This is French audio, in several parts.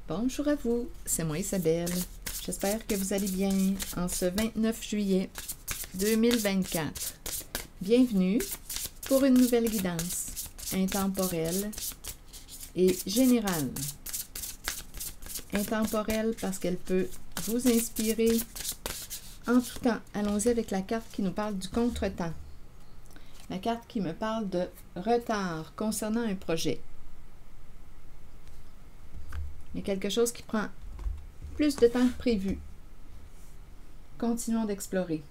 Bonjour à vous, c'est moi Isabelle. J'espère que vous allez bien en ce 29 juillet 2024. Bienvenue pour une nouvelle guidance intemporelle et générale. Intemporelle parce qu'elle peut vous inspirer en tout temps. Allons-y avec la carte qui nous parle du contretemps. La carte qui me parle de retard concernant un projet. Il y a quelque chose qui prend plus de temps que prévu. Continuons d'explorer.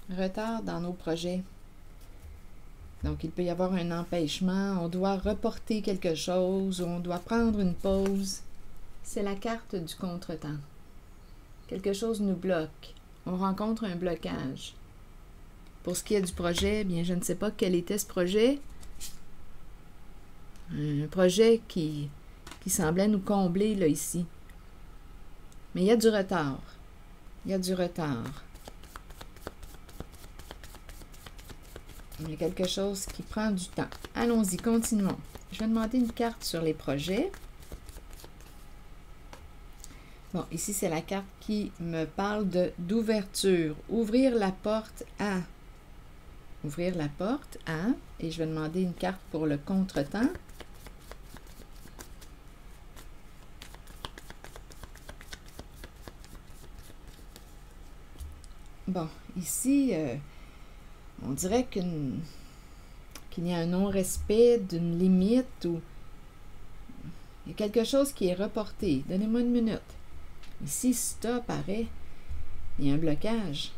Retard dans nos projets. Donc, il peut y avoir un empêchement, on doit reporter quelque chose, on doit prendre une pause. C'est la carte du contretemps. Quelque chose nous bloque. On rencontre un blocage. Pour ce qui est du projet, bien, je ne sais pas quel était ce projet. Un projet qui semblait nous combler, là, ici. Mais il y a du retard. Il y a du retard. Il y a quelque chose qui prend du temps. Allons-y, continuons. Je vais demander une carte sur les projets. Bon, ici, c'est la carte qui me parle d'ouverture. Ouvrir la porte à. Ouvrir la porte à. Et je vais demander une carte pour le contretemps. Bon, ici, on dirait qu'il y a un non-respect d'une limite ou il y a quelque chose qui est reporté. Donnez-moi une minute. Ici, stop, arrêt. Il y a un blocage.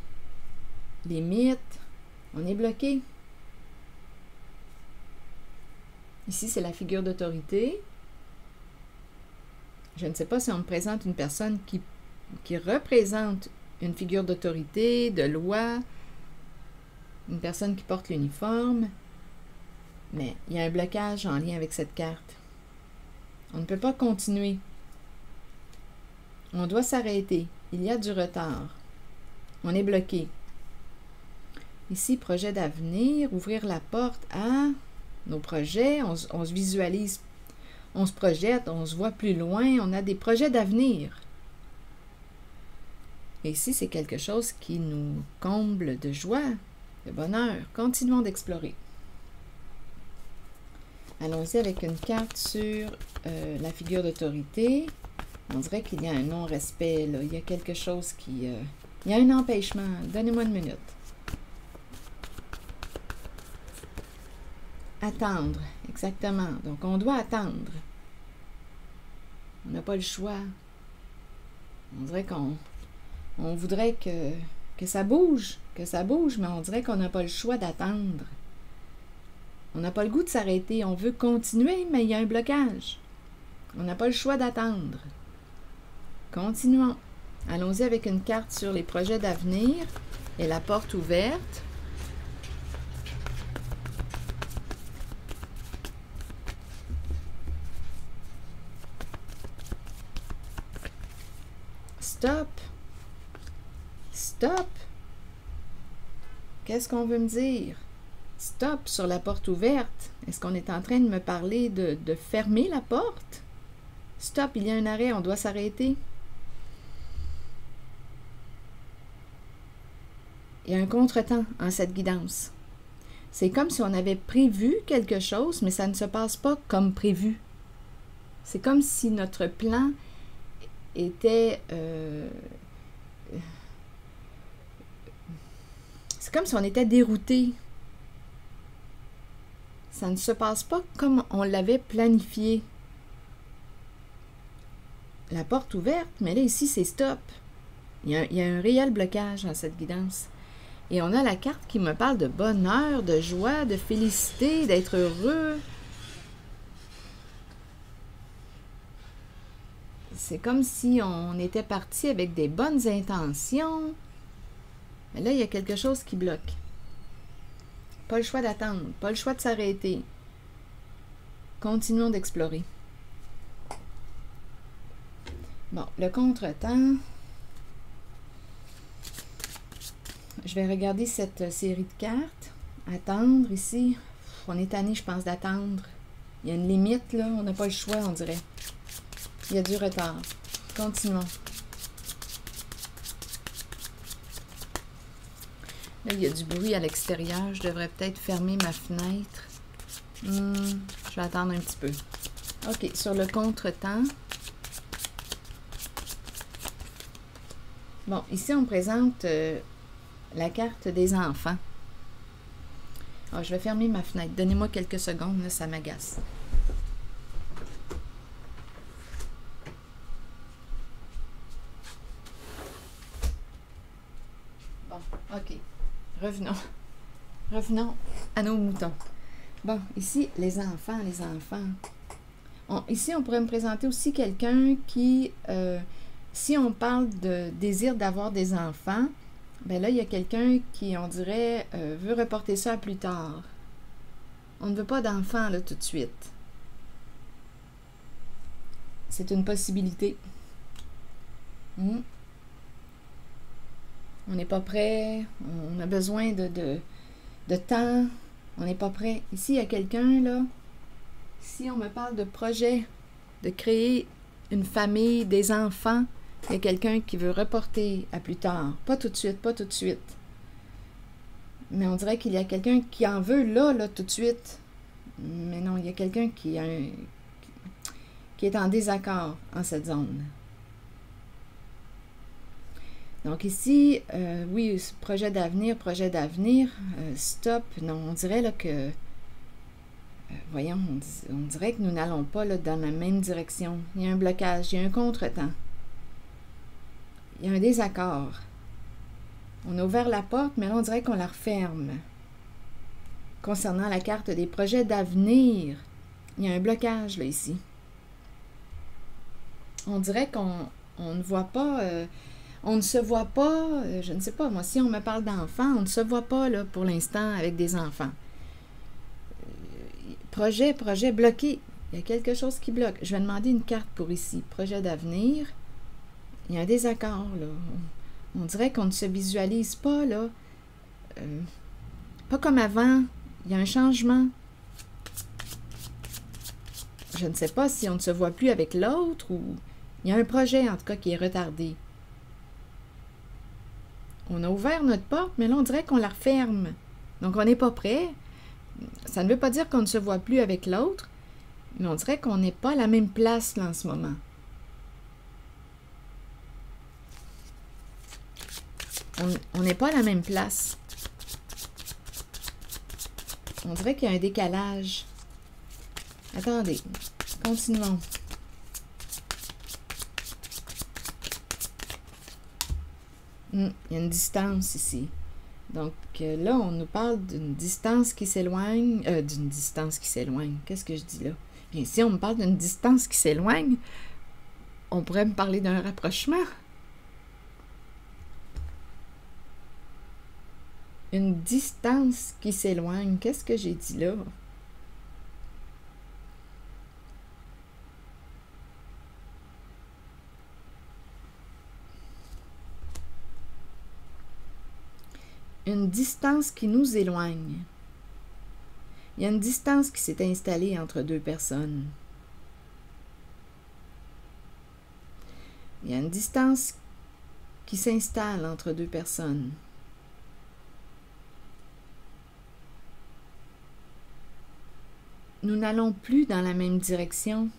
Limite, on est bloqué. Ici, c'est la figure d'autorité. Je ne sais pas si on me présente une personne qui représente une figure d'autorité, de loi, une personne qui porte l'uniforme, mais il y a un blocage en lien avec cette carte. On ne peut pas continuer. On doit s'arrêter. Il y a du retard. On est bloqué. Ici, projet d'avenir, ouvrir la porte à nos projets, on se visualise, on se projette, on se voit plus loin, on a des projets d'avenir. Et ici, c'est quelque chose qui nous comble de joie, de bonheur. Continuons d'explorer. Allons-y avec une carte sur la figure d'autorité. On dirait qu'il y a un non-respect, là. Il y a quelque chose qui... il y a un empêchement. Donnez-moi une minute. Attendre, exactement. Donc, on doit attendre. On n'a pas le choix. On dirait on voudrait que ça bouge, mais on dirait qu'on n'a pas le choix d'attendre. On n'a pas le goût de s'arrêter, on veut continuer, mais il y a un blocage. On n'a pas le choix d'attendre. Continuons. Allons-y avec une carte sur les projets d'avenir et la porte ouverte. Stop. Stop! Qu'est-ce qu'on veut me dire? Stop sur la porte ouverte. Est-ce qu'on est en train de me parler de fermer la porte? Stop, il y a un arrêt, on doit s'arrêter. Il y a un contretemps en cette guidance. C'est comme si on avait prévu quelque chose, mais ça ne se passe pas comme prévu. C'est comme si notre plan était... c'est comme si on était dérouté. Ça ne se passe pas comme on l'avait planifié. La porte ouverte, mais là, ici, c'est stop. Il y a un réel blocage dans cette guidance. Et on a la carte qui me parle de bonheur, de joie, de félicité, d'être heureux. C'est comme si on était parti avec des bonnes intentions. Mais là, il y a quelque chose qui bloque. Pas le choix d'attendre, pas le choix de s'arrêter. Continuons d'explorer. Bon, le contretemps. Je vais regarder cette série de cartes. Attendre ici. On est tanné, je pense, d'attendre. Il y a une limite, là. On n'a pas le choix, on dirait. Il y a du retard. Continuons. Là, il y a du bruit à l'extérieur. Je devrais peut-être fermer ma fenêtre. Je vais attendre un petit peu. OK, sur le contretemps. Bon, ici, on présente la carte des enfants. Alors, je vais fermer ma fenêtre. Donnez-moi quelques secondes, là, ça m'agace. Bon, OK. Revenons. Revenons à nos moutons. Bon, ici, les enfants. Ici, on pourrait me présenter aussi quelqu'un qui, si on parle de désir d'avoir des enfants, ben là, il y a quelqu'un qui, on dirait, veut reporter ça à plus tard. On ne veut pas d'enfants, là, tout de suite. C'est une possibilité. On n'est pas prêt. On a besoin de temps. On n'est pas prêt. Ici, il y a quelqu'un, là. Si on me parle de projet, de créer une famille, des enfants, il y a quelqu'un qui veut reporter à plus tard. Pas tout de suite, pas tout de suite. Mais on dirait qu'il y a quelqu'un qui en veut là, tout de suite. Mais non, il y a quelqu'un qui est en désaccord en cette zone. Donc ici, oui, projet d'avenir, stop. Non, on dirait là que, voyons, on dirait que nous n'allons pas là, dans la même direction. Il y a un blocage, il y a un contretemps. Il y a un désaccord. On a ouvert la porte, mais là, on dirait qu'on la referme. Concernant la carte des projets d'avenir, il y a un blocage là, ici. On dirait qu'on ne voit pas... on ne se voit pas, je ne sais pas, moi, si on me parle d'enfants, on ne se voit pas, là, pour l'instant, avec des enfants. Projet bloqué. Il y a quelque chose qui bloque. Je vais demander une carte pour ici. Projet d'avenir. Il y a un désaccord, là. On dirait qu'on ne se visualise pas, là. Pas comme avant. Il y a un changement. Je ne sais pas si on ne se voit plus avec l'autre ou... Il y a un projet, en tout cas, qui est retardé. On a ouvert notre porte, mais là, on dirait qu'on la referme. Donc, on n'est pas prêt. Ça ne veut pas dire qu'on ne se voit plus avec l'autre, mais on dirait qu'on n'est pas à la même place, là, en ce moment. On n'est pas à la même place. On dirait qu'il y a un décalage. Attendez, continuons. Il y a une distance ici. Donc là, on nous parle d'une distance qui s'éloigne. D'une distance qui s'éloigne. Qu'est-ce que je dis là? Bien, si on me parle d'une distance qui s'éloigne, on pourrait me parler d'un rapprochement. Une distance qui s'éloigne. Qu'est-ce que j'ai dit là? Une distance qui nous éloigne. Il y a une distance qui s'est installée entre deux personnes. Il y a une distance qui s'installe entre deux personnes. Nous n'allons plus dans la même direction.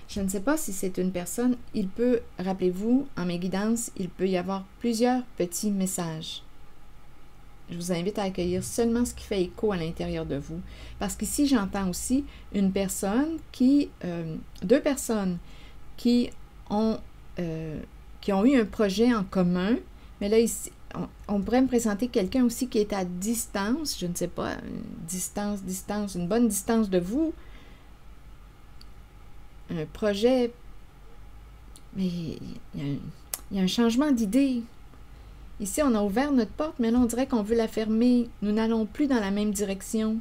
Je ne sais pas si c'est une personne, il peut, rappelez-vous, en mes guidances, il peut y avoir plusieurs petits messages. Je vous invite à accueillir seulement ce qui fait écho à l'intérieur de vous. Parce qu'ici, j'entends aussi une personne qui, deux personnes qui ont eu un projet en commun, mais là, ici, on pourrait me présenter quelqu'un aussi qui est à distance, je ne sais pas, distance, une bonne distance de vous, un projet, mais il y a un changement d'idée. Ici, on a ouvert notre porte, mais là, on dirait qu'on veut la fermer. Nous n'allons plus dans la même direction.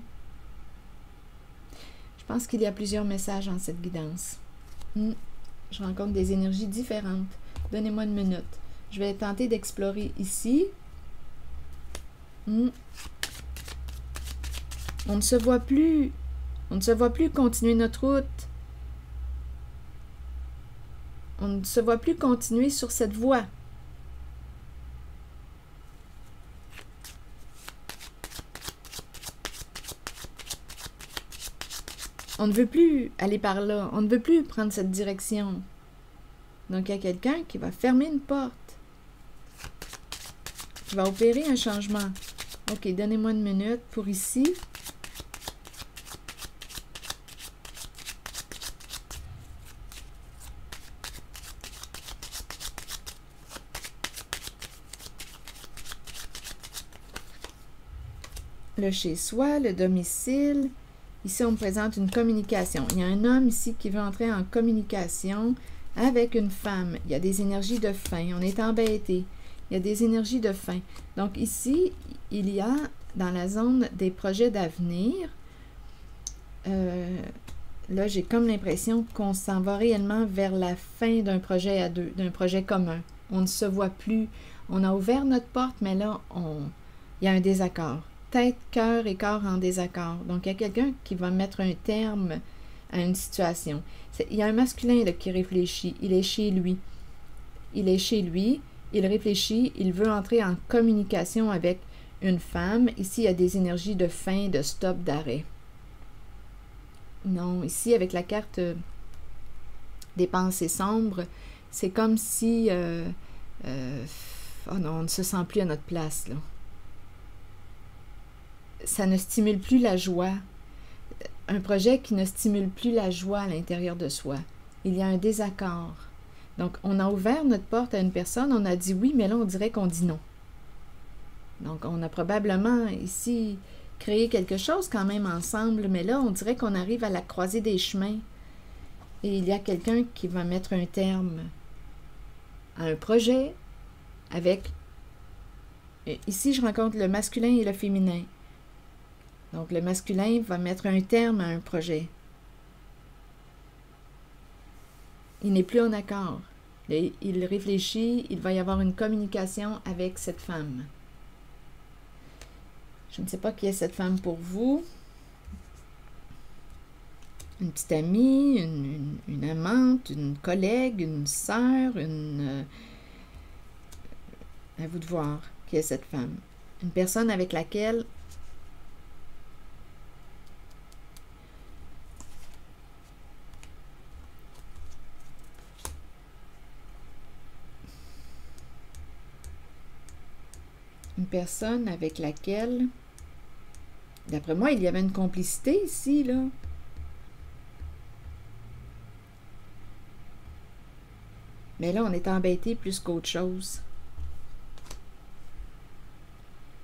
Je pense qu'il y a plusieurs messages dans cette guidance. Je rencontre des énergies différentes. Donnez-moi une minute. Je vais tenter d'explorer ici. On ne se voit plus. On ne se voit plus continuer notre route. On ne se voit plus continuer sur cette voie. On ne veut plus aller par là. On ne veut plus prendre cette direction. Donc, il y a quelqu'un qui va fermer une porte. Qui va opérer un changement. OK, donnez-moi une minute pour ici. Le chez-soi, le domicile. Ici, on me présente une communication. Il y a un homme ici qui veut entrer en communication avec une femme. Il y a des énergies de faim. On est embêté. Il y a des énergies de faim. Donc ici, il y a dans la zone des projets d'avenir. Là, j'ai comme l'impression qu'on s'en va réellement vers la fin d'un projet à deux, d'un projet commun. On ne se voit plus. On a ouvert notre porte, mais là, il y a un désaccord. Tête, cœur et corps en désaccord. Donc, il y a quelqu'un qui va mettre un terme à une situation. Il y a un masculin là, qui réfléchit. Il est chez lui. Il est chez lui. Il réfléchit. Il veut entrer en communication avec une femme. Ici, il y a des énergies de fin, de stop, d'arrêt. Non, ici, avec la carte des pensées sombres, c'est comme si... oh non, on ne se sent plus à notre place, là. Ça ne stimule plus la joie. Un projet qui ne stimule plus la joie à l'intérieur de soi. Il y a un désaccord. Donc, on a ouvert notre porte à une personne, on a dit oui, mais là, on dirait qu'on dit non. Donc, on a probablement ici créé quelque chose quand même ensemble, mais là, on dirait qu'on arrive à la croisée des chemins. Et il y a quelqu'un qui va mettre un terme à un projet avec... Ici, je rencontre le masculin et le féminin. Donc, le masculin va mettre un terme à un projet. Il n'est plus en accord. Il réfléchit, il va y avoir une communication avec cette femme. Je ne sais pas qui est cette femme pour vous. Une petite amie, une amante, une collègue, une sœur, à vous de voir qui est cette femme. Une personne avec laquelle d'après moi, il y avait une complicité ici, là. Mais là, on est embêté plus qu'autre chose.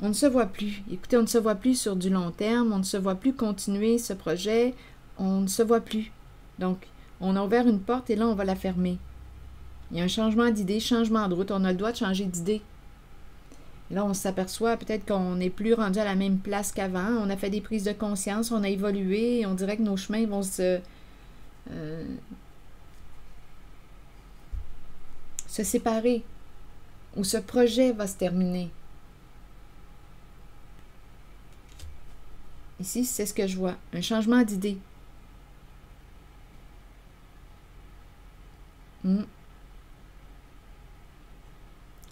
On ne se voit plus. Écoutez, on ne se voit plus sur du long terme. On ne se voit plus continuer ce projet. On ne se voit plus. Donc, on a ouvert une porte et là, on va la fermer. Il y a un changement d'idée, changement de route. On a le droit de changer d'idée. Là, on s'aperçoit peut-être qu'on n'est plus rendu à la même place qu'avant. On a fait des prises de conscience, on a évolué et on dirait que nos chemins vont se séparer. Ou ce projet va se terminer. Ici, c'est ce que je vois. Un changement d'idée.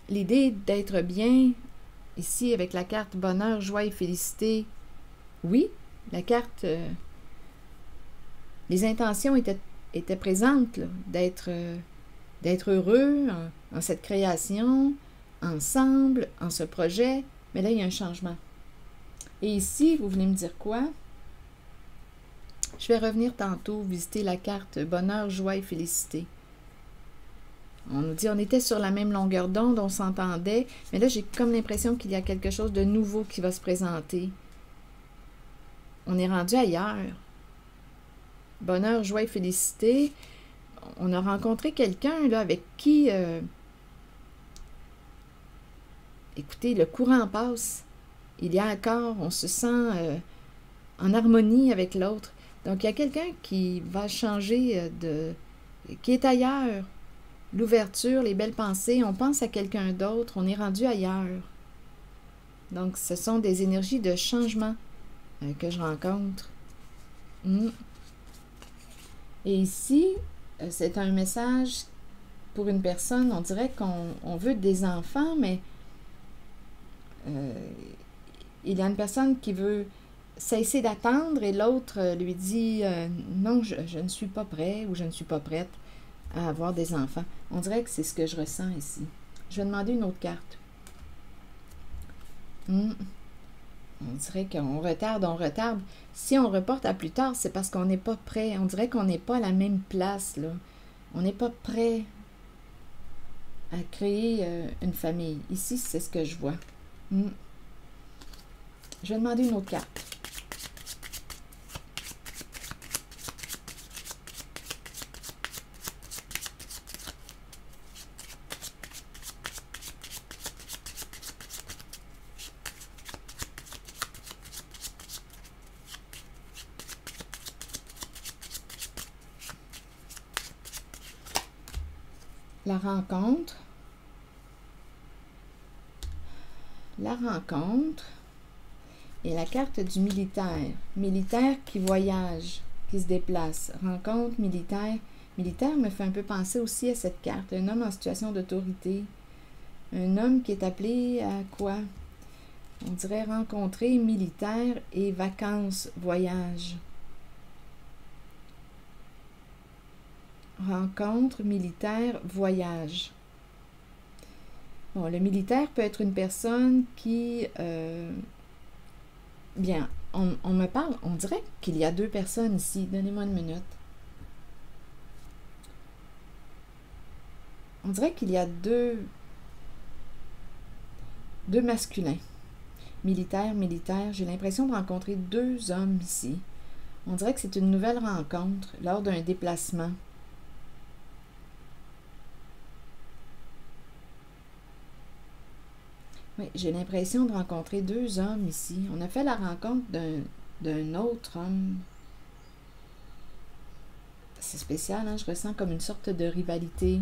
L'idée d'être bien, ici, avec la carte bonheur, joie et félicité, oui, la carte, les intentions étaient présentes, d'être heureux en cette création, ensemble, en ce projet, mais là, il y a un changement. Et ici, vous voulez me dire quoi? Je vais revenir tantôt visiter la carte bonheur, joie et félicité. On nous dit on était sur la même longueur d'onde, on s'entendait, mais là, j'ai comme l'impression qu'il y a quelque chose de nouveau qui va se présenter. On est rendu ailleurs. Bonheur, joie et félicité. On a rencontré quelqu'un là avec qui, écoutez, le courant passe. Il y a un corps, on se sent en harmonie avec l'autre. Donc, il y a quelqu'un qui va changer qui est ailleurs. L'ouverture, les belles pensées, on pense à quelqu'un d'autre, on est rendu ailleurs. Donc, ce sont des énergies de changement. que je rencontre. Et ici, c'est un message pour une personne, on dirait qu'on veut des enfants, mais il y a une personne qui veut cesser d'attendre et l'autre lui dit non, je ne suis pas prêt ou je ne suis pas prête à avoir des enfants. On dirait que c'est ce que je ressens ici. Je vais demander une autre carte. On dirait qu'on retarde, on retarde. Si on reporte à plus tard, c'est parce qu'on n'est pas prêt. On dirait qu'on n'est pas à la même place, là. On n'est pas prêt à créer une famille. Ici, c'est ce que je vois. Je vais demander une autre carte. La rencontre. La rencontre. Et la carte du militaire. Militaire qui voyage, qui se déplace. Rencontre militaire. Militaire me fait un peu penser aussi à cette carte. Un homme en situation d'autorité. Un homme qui est appelé à quoi? On dirait rencontrer militaire et vacances, voyage. Rencontre, militaire, voyage. Bon, le militaire peut être une personne qui... bien, on me parle, on dirait qu'il y a deux personnes ici. Donnez-moi une minute. On dirait qu'il y a deux masculins. Militaire, militaire. J'ai l'impression de rencontrer deux hommes ici. On dirait que c'est une nouvelle rencontre lors d'un déplacement. Oui, j'ai l'impression de rencontrer deux hommes ici. On a fait la rencontre d'un autre homme. C'est spécial, hein? Je ressens comme une sorte de rivalité.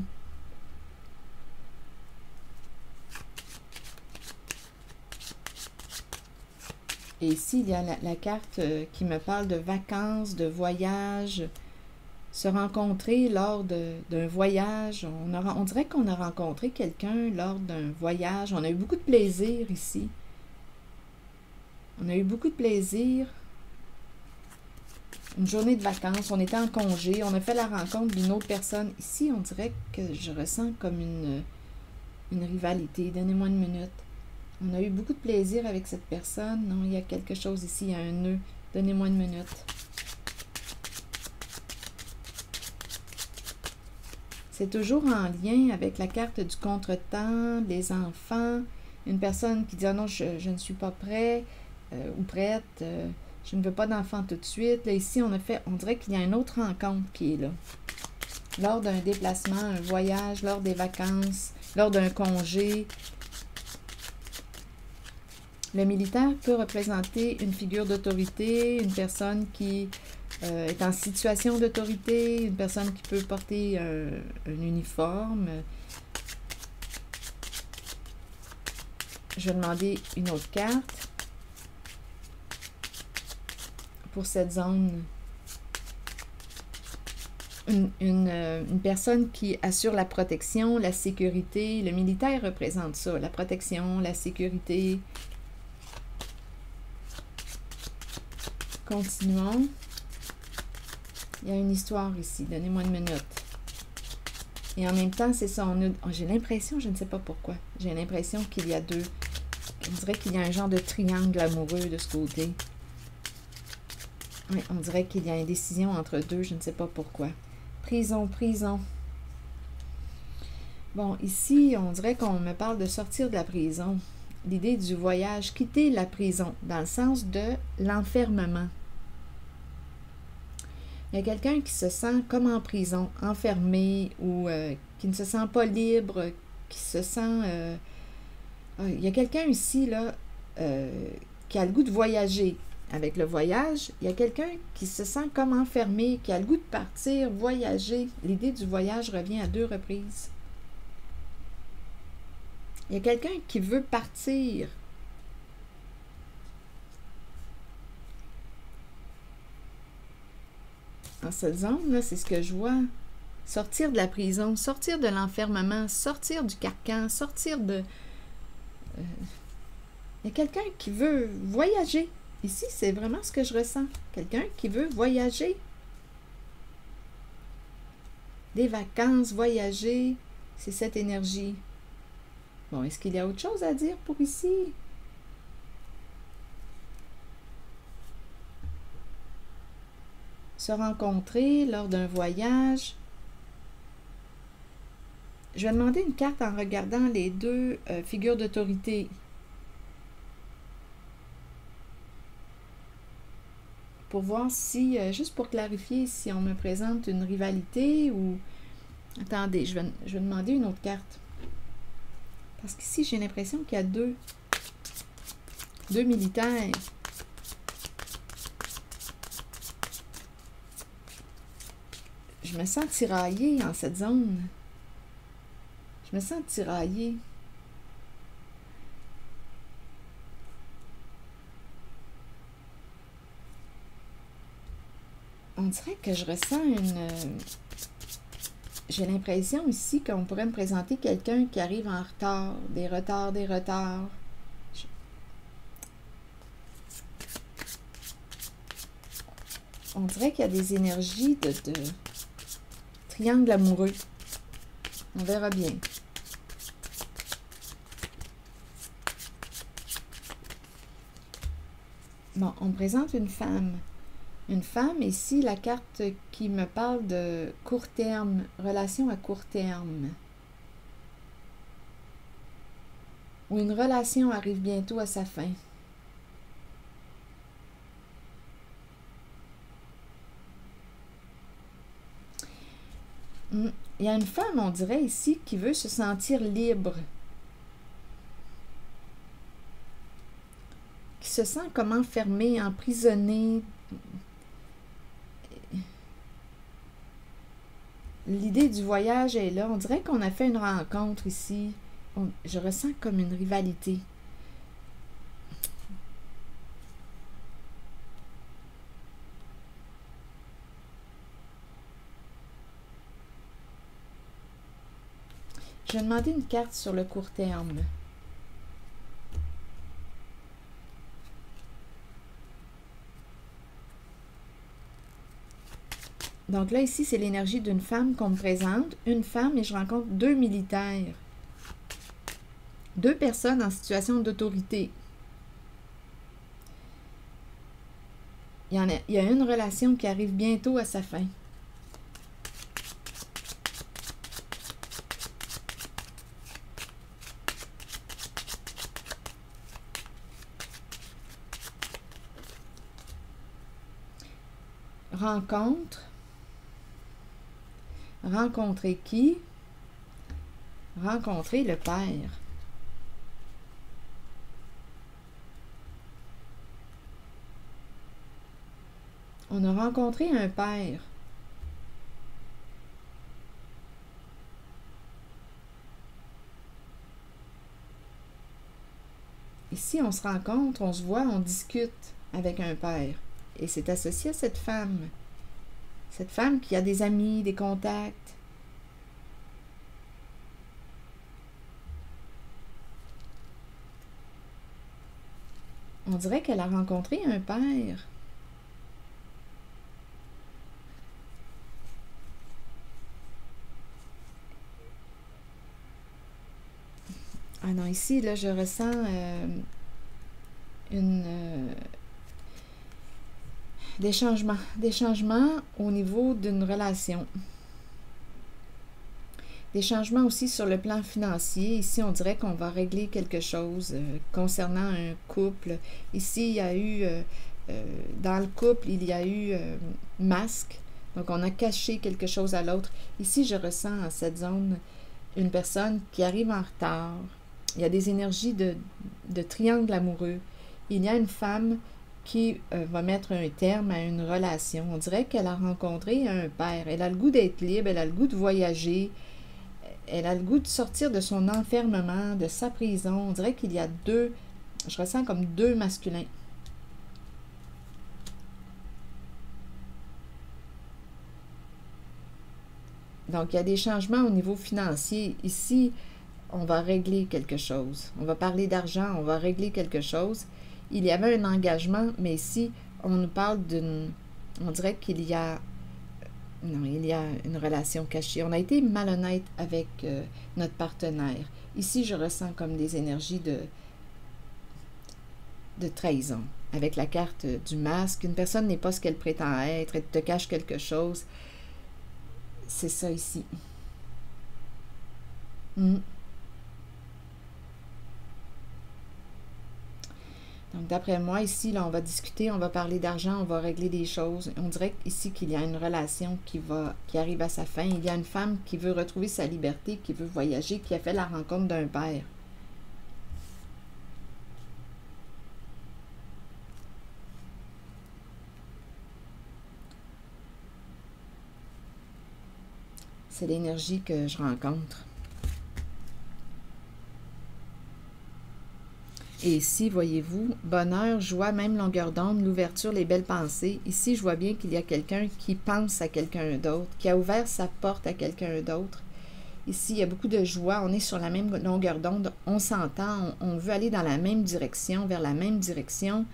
Et ici, il y a la carte qui me parle de vacances, de voyage, se rencontrer lors d'un voyage. On dirait qu'on a rencontré quelqu'un lors d'un voyage. On a eu beaucoup de plaisir ici. On a eu beaucoup de plaisir. Une journée de vacances, on était en congé, on a fait la rencontre d'une autre personne. Ici, on dirait que je ressens comme une rivalité. Donnez-moi une minute. On a eu beaucoup de plaisir avec cette personne. Non, il y a quelque chose ici, il y a un nœud. Donnez-moi une minute. C'est toujours en lien avec la carte du contretemps, des enfants. Une personne qui dit « Ah non, je ne suis pas prêt ou prête, je ne veux pas d'enfant tout de suite. » Là, ici, on dirait qu'il y a une autre rencontre qui est là. Lors d'un déplacement, un voyage, lors des vacances, lors d'un congé. Le militaire peut représenter une figure d'autorité, une personne qui est en situation d'autorité, une personne qui peut porter un uniforme. Je vais demander une autre carte pour cette zone. Une personne qui assure la protection, la sécurité. Le militaire représente ça, la protection, la sécurité. Continuons. Il y a une histoire ici. Donnez-moi une minute. Et en même temps, c'est ça. J'ai l'impression, je ne sais pas pourquoi, j'ai l'impression qu'il y a deux. On dirait qu'il y a un genre de triangle amoureux de ce côté. Oui, on dirait qu'il y a une décision entre deux, je ne sais pas pourquoi. Prison, prison. Bon, ici, on dirait qu'on me parle de sortir de la prison. L'idée du voyage, quitter la prison, dans le sens de l'enfermement. Il y a quelqu'un qui se sent comme en prison, enfermé, ou qui ne se sent pas libre, qui se sent... il y a quelqu'un ici, là, qui a le goût de voyager. Avec le voyage, il y a quelqu'un qui se sent comme enfermé, qui a le goût de partir, voyager. L'idée du voyage revient à deux reprises. Il y a quelqu'un qui veut partir. dans cette zone-là, c'est ce que je vois. Sortir de la prison, sortir de l'enfermement, sortir du carcan, sortir de... Il y a quelqu'un qui veut voyager. Ici, c'est vraiment ce que je ressens. Quelqu'un qui veut voyager. Des vacances, voyager, c'est cette énergie. Bon, est-ce qu'il y a autre chose à dire pour ici? Se rencontrer lors d'un voyage. Je vais demander une carte en regardant les deux figures d'autorité. Pour voir si, juste pour clarifier, si on me présente une rivalité ou... Attendez, je vais demander une autre carte. Parce qu'ici, j'ai l'impression qu'il y a deux militaires. Je me sens tiraillée en cette zone. Je me sens tiraillée. On dirait que je ressens une... J'ai l'impression ici qu'on pourrait me présenter quelqu'un qui arrive en retard. Des retards, des retards. On dirait qu'il y a des énergies de triangle amoureux. On verra bien. Bon, on me présente une femme. Une femme, ici, la carte qui me parle de court terme, relation à court terme. Ou une relation arrive bientôt à sa fin. Il y a une femme, on dirait ici, qui veut se sentir libre. Qui se sent comme enfermée, emprisonnée. L'idée du voyage est là. On dirait qu'on a fait une rencontre ici. Je ressens comme une rivalité. Je vais demander une carte sur le court terme. Donc là, ici, c'est l'énergie d'une femme qu'on me présente. Une femme et je rencontre deux militaires. Deux personnes en situation d'autorité. Il y a une relation qui arrive bientôt à sa fin. Rencontre. Rencontrer qui? Rencontrer le père. On a rencontré un père. Ici, on se rencontre, on se voit, on discute avec un père. Et c'est associé à cette femme. Cette femme qui a des amis, des contacts. On dirait qu'elle a rencontré un père. Ah non, ici, là, je ressens des changements au niveau d'une relation. Des changements aussi sur le plan financier. Ici, on dirait qu'on va régler quelque chose concernant un couple. Ici, il y a eu, dans le couple, il y a eu masque. Donc, on a caché quelque chose à l'autre. Ici, je ressens en cette zone une personne qui arrive en retard. Il y a des énergies de triangle amoureux. Il y a une femme qui va mettre un terme à une relation. On dirait qu'elle a rencontré un père. Elle a le goût d'être libre, elle a le goût de voyager, elle a le goût de sortir de son enfermement, de sa prison. On dirait qu'il y a deux, je ressens comme deux masculins. Donc, il y a des changements au niveau financier. Ici, on va régler quelque chose. On va parler d'argent, on va régler quelque chose. Il y avait un engagement, mais ici, on nous parle d'une... On dirait qu'il y a... Non, il y a une relation cachée. On a été malhonnête avec notre partenaire. Ici, je ressens comme des énergies de trahison. Avec la carte du masque, une personne n'est pas ce qu'elle prétend être, elle te cache quelque chose. C'est ça ici. Donc, d'après moi, ici, là, on va discuter, on va parler d'argent, on va régler des choses. On dirait ici qu'il y a une relation qui arrive à sa fin. Il y a une femme qui veut retrouver sa liberté, qui veut voyager, qui a fait la rencontre d'un père. C'est l'énergie que je rencontre. Et ici, voyez-vous, bonheur, joie, même longueur d'onde, l'ouverture, les belles pensées. Ici, je vois bien qu'il y a quelqu'un qui pense à quelqu'un d'autre, qui a ouvert sa porte à quelqu'un d'autre. Ici, il y a beaucoup de joie, on est sur la même longueur d'onde, on s'entend, on veut aller dans la même direction, vers la même direction.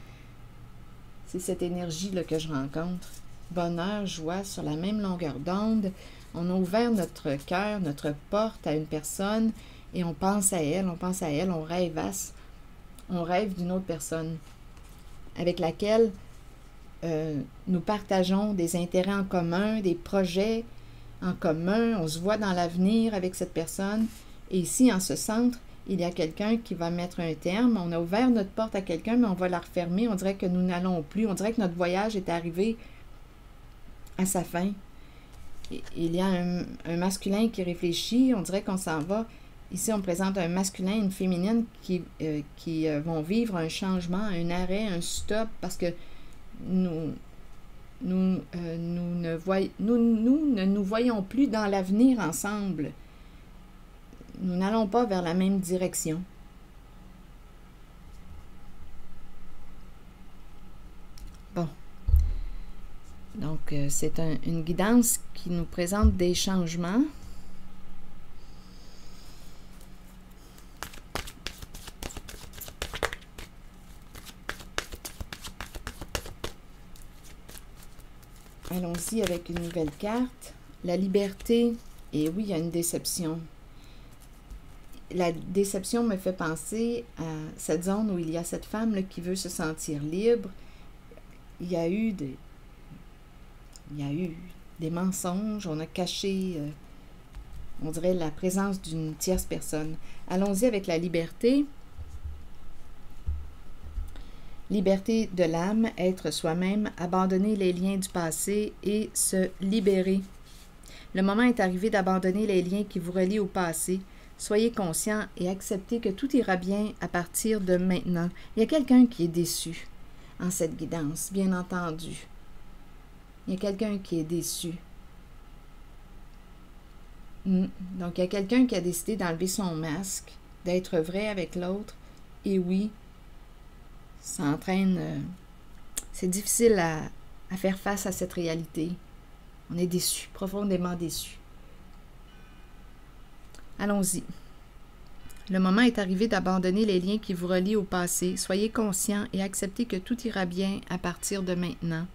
C'est cette énergie-là que je rencontre. Bonheur, joie, sur la même longueur d'onde. On a ouvert notre cœur, notre porte à une personne et on pense à elle, on rêvasse. On rêve d'une autre personne avec laquelle nous partageons des intérêts en commun, des projets en commun. On se voit dans l'avenir avec cette personne. Et ici, en ce centre, il y a quelqu'un qui va mettre un terme. On a ouvert notre porte à quelqu'un, mais on va la refermer. On dirait que nous n'allons plus. On dirait que notre voyage est arrivé à sa fin. Il y a un masculin qui réfléchit. On dirait qu'on s'en va. Ici, on présente un masculin et une féminine qui vont vivre un changement, un arrêt, un stop, parce que nous ne nous voyons plus dans l'avenir ensemble. Nous n'allons pas vers la même direction. Bon. Donc, c'est une guidance qui nous présente des changements. Allons-y avec une nouvelle carte. La liberté. Et oui, il y a une déception. La déception me fait penser à cette zone où il y a cette femme là, qui veut se sentir libre. Il y a eu des mensonges. On a caché, on dirait, la présence d'une tierce personne. Allons-y avec la liberté. Liberté de l'âme, être soi-même, abandonner les liens du passé et se libérer. Le moment est arrivé d'abandonner les liens qui vous relient au passé. Soyez conscient et acceptez que tout ira bien à partir de maintenant. Il y a quelqu'un qui est déçu en cette guidance, bien entendu. Il y a quelqu'un qui est déçu. Donc, il y a quelqu'un qui a décidé d'enlever son masque, d'être vrai avec l'autre. Et oui, ça entraîne... c'est difficile à faire face à cette réalité. On est déçu, profondément déçu. Allons-y. Le moment est arrivé d'abandonner les liens qui vous relient au passé. Soyez conscient et acceptez que tout ira bien à partir de maintenant.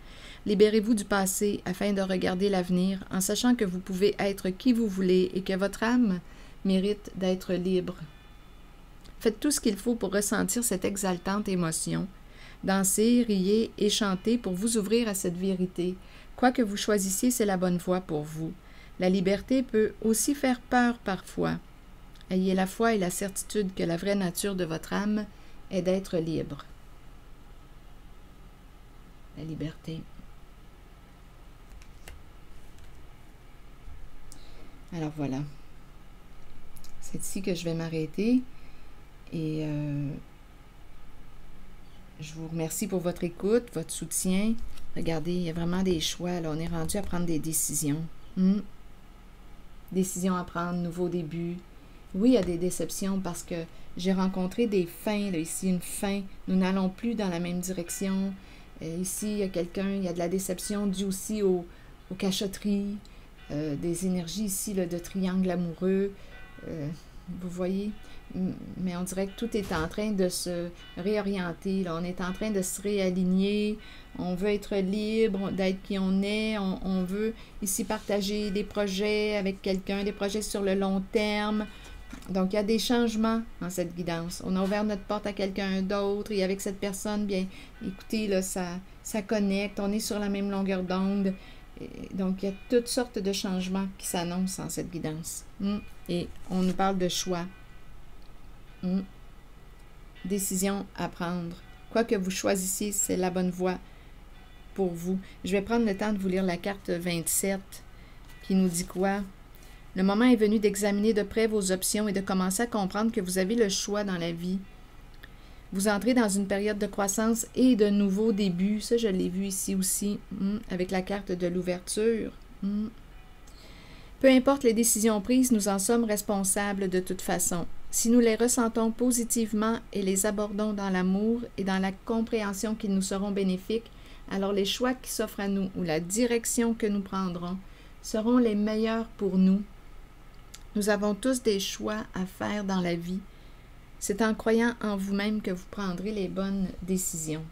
Libérez-vous du passé afin de regarder l'avenir en sachant que vous pouvez être qui vous voulez et que votre âme mérite d'être libre. Faites tout ce qu'il faut pour ressentir cette exaltante émotion. Dansez, riez et chantez pour vous ouvrir à cette vérité. Quoi que vous choisissiez, c'est la bonne voie pour vous. La liberté peut aussi faire peur parfois. Ayez la foi et la certitude que la vraie nature de votre âme est d'être libre. La liberté. Alors voilà. C'est ici que je vais m'arrêter et je vous remercie pour votre écoute, votre soutien. Regardez, il y a vraiment des choix. Là, on est rendu à prendre des décisions. Décisions à prendre, nouveau début. Oui, il y a des déceptions parce que j'ai rencontré des fins. Là, ici, une fin. Nous n'allons plus dans la même direction. Ici, il y a quelqu'un, il y a de la déception due aussi aux cachotteries. des énergies ici là, de triangle amoureux. Vous voyez? Mais on dirait que tout est en train de se réorienter. Là. On est en train de se réaligner. On veut être libre d'être qui on est. On veut ici partager des projets avec quelqu'un, des projets sur le long terme. Donc, il y a des changements dans cette guidance. On a ouvert notre porte à quelqu'un d'autre et avec cette personne, bien, écoutez, là, ça connecte. On est sur la même longueur d'onde. Donc, il y a toutes sortes de changements qui s'annoncent en cette guidance. Et on nous parle de choix. Décision à prendre. Quoi que vous choisissiez, c'est la bonne voie pour vous. Je vais prendre le temps de vous lire la carte 27 qui nous dit quoi? Le moment est venu d'examiner de près vos options et de commencer à comprendre que vous avez le choix dans la vie. Vous entrez dans une période de croissance et de nouveaux débuts. Ça, je l'ai vu ici aussi, avec la carte de l'ouverture. Peu importe les décisions prises, nous en sommes responsables de toute façon. Si nous les ressentons positivement et les abordons dans l'amour et dans la compréhension qu'ils nous seront bénéfiques, alors les choix qui s'offrent à nous ou la direction que nous prendrons seront les meilleurs pour nous. Nous avons tous des choix à faire dans la vie. C'est en croyant en vous-même que vous prendrez les bonnes décisions.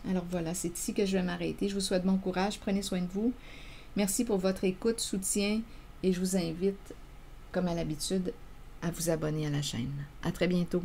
Alors voilà, c'est ici que je vais m'arrêter. Je vous souhaite bon courage, prenez soin de vous. Merci pour votre écoute, soutien et je vous invite, comme à l'habitude, à vous abonner à la chaîne. À très bientôt.